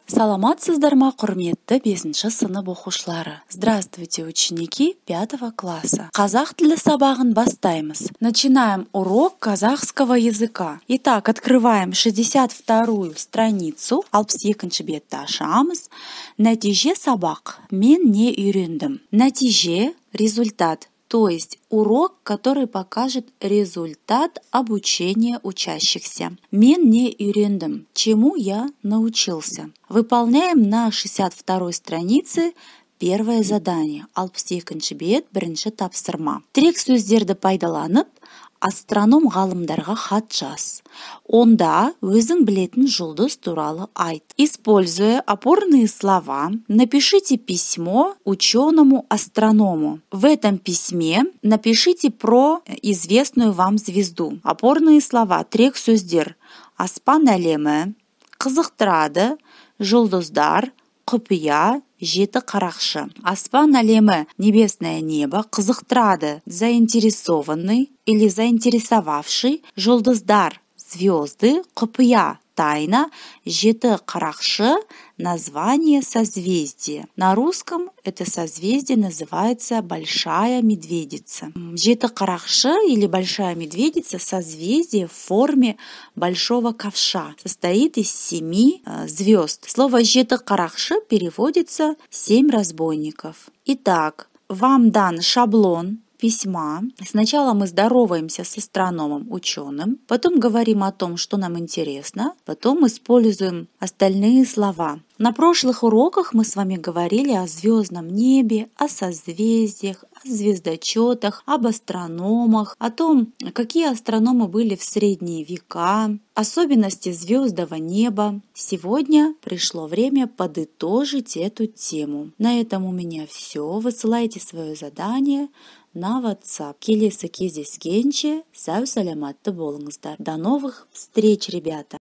Саламатсыздар ма, құрметті 5-ші сынып оқушылары? Здравствуйте, ученики 5 класса. Қазақ тілі сабағын бастаймыз. Начинаем урок казахского языка. Итак, открываем 62-ю страницу. 62-ші бетті ашамыз. Нәтиже сабақ. Мен не үйрендім? Нәтиже – результат. То есть урок, который покажет результат обучения учащихся. Мен не үйрендім. Чему я научился? Выполняем на 62-й странице первое задание. 62-ші бет, бірінші тапсырма. Тірек сөздерді пайдаланып, астроном ғалымдарға хат жаз. Онда өзің білетін жұлдыз туралы айт. Используя опорные слова, напишите письмо ученому-астроному. В этом письме напишите про известную вам звезду. Опорные слова, тірек сөздер. Аспан әлемі, қызықтырады, жұлдыздар, құпия, жеті қарақшы. Аспан әлемі, небесное небо, қызықтырады, заинтересованный или заинтересовавший, жұлдыздар, звезды, құпия, тайна, жеті қарақшы, название созвездия. На русском это созвездие называется Большая Медведица. Жеті қарақшы или Большая Медведица созвездие в форме большого ковша. Состоит из 7 звезд. Слово жеті қарақшы переводится 7 разбойников. Итак, вам дан шаблон письма. Сначала мы здороваемся с астрономом, ученым, потом говорим о том, что нам интересно, потом используем остальные слова. На прошлых уроках мы с вами говорили о звездном небе, о созвездиях, о звездочетах, об астрономах, о том, какие астрономы были в средние века, особенности звездного неба. Сегодня пришло время подытожить эту тему. На этом у меня все. Высылайте свое задание на WhatsApp. Келесі кездескенше сау саламатты болыңыздар. До новых встреч, ребята!